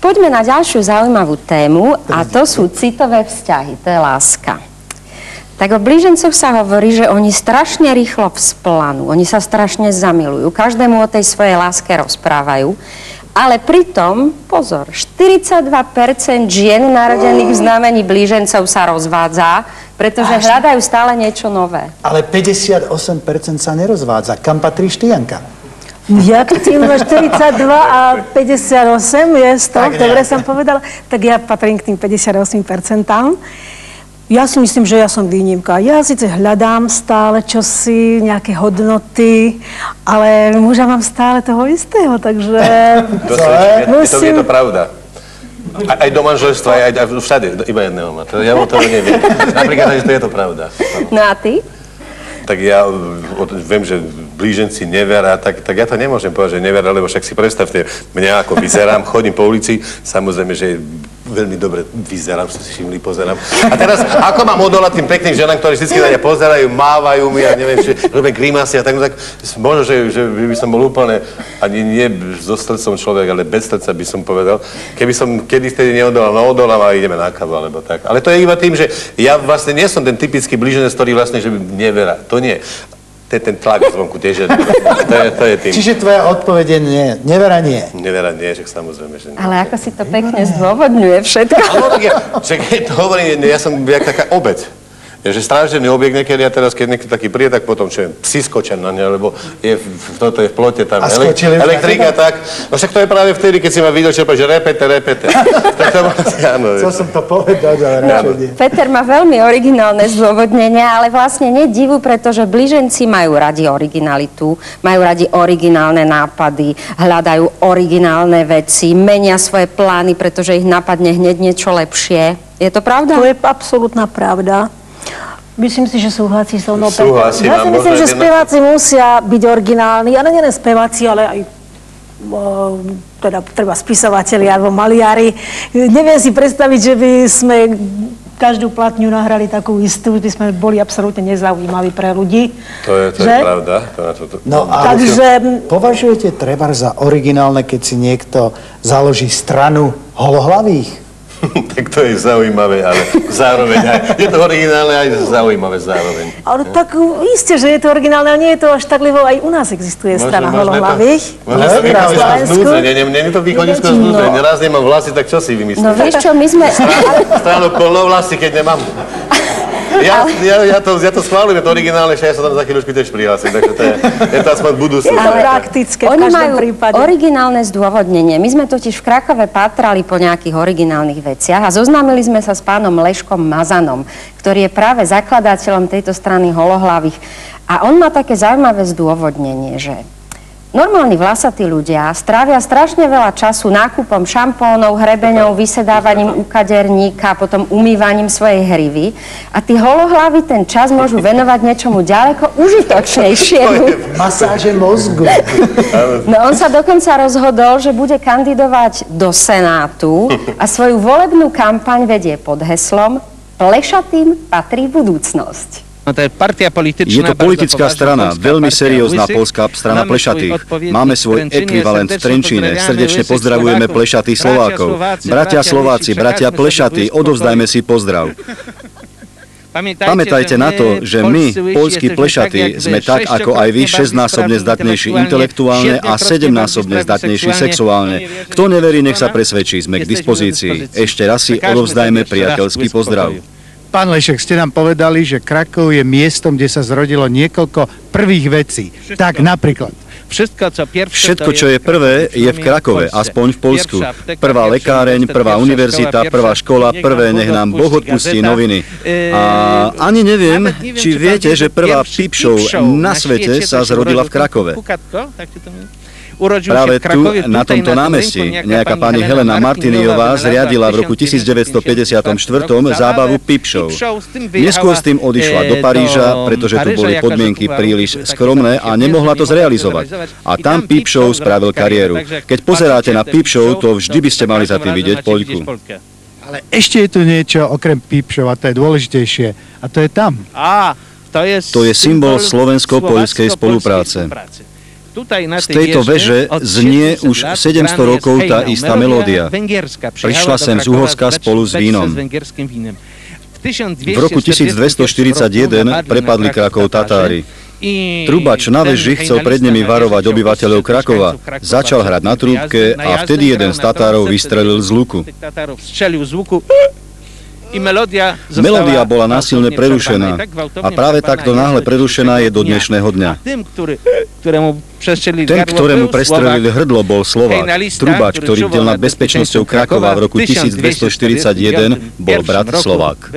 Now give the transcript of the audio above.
poďme na ďalšiu zaujímavú tému a to sú citové vzťahy, to je láska. Tak o blížencoch sa hovorí, že oni strašne rýchlo vzplanú, oni sa strašne zamilujú, každému o tej svojej láske rozprávajú, ale pritom, pozor, 42% žien narodených v znamení blížencov sa rozvádza, pretože hľadajú stále niečo nové. Ale 58% sa nerozvádza. Kam patríš ty, Janka? Ja, keď ty máš 42 a 58 je 100, dobre som povedala, tak ja patrím k tým 58%. Ja si myslím, že ja som výnimka. Ja síce hľadám stále čosi, nejaké hodnoty, ale muža mám stále toho istého, takže... Je to pravda. Aj do manželstva, aj všade, iba jedného má. Ja o toho neviem. Napríklad, že to je to pravda. No a ty? Tak ja viem, že blíženci nevera, tak ja to nemôžem povedať, že nevera, lebo však si predstavte, mňa ako vyzerám, chodím po ulici, samozrejme, že veľmi dobre vyzerám, ste si všimli, pozerám. A teraz, ako mám odolať tým pekným ženám, ktorí vždy na mňa pozerajú, mávajú mi a neviem, že robím grimasy a tak možno, že by som bol úplne, ani nie so srdcom človek, ale bez srdca by som povedal, keby som kedy vtedy neodolal, no odolám a ideme na kávu, alebo tak. Ale to je iba tým, že ja vlastne nie som ten typický blíženec, ktorý vlastne, že nevera. To nie. To je ten tlak zvonku tiež. To je tým. Čiže tvoja odpoveď je nie. Nevera nie. Nevera nie, že samozrejme, že nie. Ale ako si to pekne zdôvodňuje všetko. Áno, tak keď to hovorím, ja som jak taká obec. Je, že strážený objekt niekedy a teraz, keď niekto taký príde, tak potom, čo psi skočia na ne, lebo toto je v plote tam elektrika, tak. No však to je práve vtedy, keď si ma videl, že repete. Tak to áno. Chcel som to povedať, ale radšej nie. Peter má veľmi originálne zdôvodnenia, ale vlastne nie divu, pretože blíženci majú radi originalitu, majú radi originálne nápady, hľadajú originálne veci, menia svoje plány, pretože ich napadne hneď niečo lepšie. Je to pravda? To je absolútna pravda. Myslím si, že súhlasí so mnou. Súhlasím. Ja si myslím, že speváci musia byť originálni, ale nielen speváci, ale aj teda treba spisovatelia alebo maliari. Neviem si predstaviť, že by sme každú platňu nahrali takú istú, by sme boli absolútne nezaujímaví pre ľudí. To je pravda. No a považujete treba za originálne, keď si niekto založí stranu holohlavých? Tak to je zaujímavé, ale zároveň aj. Je to originálne aj zaujímavé zároveň. Ale tak isté, že je to originálne, ale nie je to až tak, lebo aj u nás existuje strana holohlavých. Možno to východisko znúdze, nie je to východisko znúdze. Raz nemám vlasy, tak čo si vymyslíš? No vieš čo, my sme... Stranu plnovlasy, keď nemám. Ja to schválujem, je to originálne, že ja sa tam za chvíľučku tiež prihlásim, takže je to aspoň budúcnosť. Je to praktické v každom prípade. Oni majú originálne zdôvodnenie. My sme totiž v Krakove pátrali po nejakých originálnych veciach a zoznámili sme sa s pánom Leškom Mazanom, ktorý je práve zakladateľom tejto strany holohlavých. A on má také zaujímavé zdôvodnenie, že normálni vlasatí ľudia strávia strašne veľa času nákupom šampónov, hrebeňov, vysedávaním u kaderníka, potom umývaním svojej hrivy. A tí holohlavy ten čas môžu venovať niečomu ďaleko užitočnejšiemu. Masáže mozgu. No on sa dokonca rozhodol, že bude kandidovať do Senátu a svoju volebnú kampaň vedie pod heslom Plešatým patrí budúcnosť. Je to politická strana, veľmi seriózna poľská strana Plešatých. Máme svoj ekvivalent v Trenčíne. Srdečne pozdravujeme Plešatých Slovákov. Bratia Slováci, bratia Plešatí, odovzdajme si pozdrav. Pamätajte na to, že my, poľskí Plešatí, sme tak ako aj vy 6-násobne zdatnejší intelektuálne a 7-násobne zdatnejší sexuálne. Kto neverí, nech sa presvedčí, sme k dispozícii. Ešte raz si odovzdajme priateľský pozdrav. Pán Lešek, ste nám povedali, že Krakov je miestom, kde sa zrodilo niekoľko prvých vecí. Tak napríklad. Všetko, čo je prvé, je v Krakove, aspoň v Poľsku. Prvá lekáreň, prvá univerzita, prvá škola, prvé, nech nám Boh odpustí, noviny. A ani neviem, či viete, že prvá peep show na svete sa zrodila v Krakove. Práve tu, na tomto námestí, nejaká pani Helena Martiniová zriadila v roku 1954 zábavu Peep Show. Neskôr s tým odišla do Paríža, pretože tu boli podmienky príliš skromné a nemohla to zrealizovať. A tam Peep Show spravil kariéru. Keď pozeráte na Peep Show, to vždy by ste mali za tým vidieť Poľku. Ale ešte je tu niečo okrem Peep Show a to je dôležitejšie. A to je tam. To je symbol slovensko-poľskej spolupráce. Z tejto veže znie už 700 rokov tá istá melódia. Prišla sem z Uhorska spolu s vínom. V roku 1241 prepadli Krakov Tatári. Trubač na veži chcel pred nimi varovať obyvateľov Krakova. Začal hrať na trúbke a vtedy jeden z Tatárov vystrelil z luku. Melódia bola násilne prerušená a práve takto náhle prerušená je do dnešného dňa. Ten, ktorému prestrelili hrdlo, bol Slovák. Trubač, ktorý bdel nad bezpečnosťou Krakova v roku 1241, bol brat Slovák.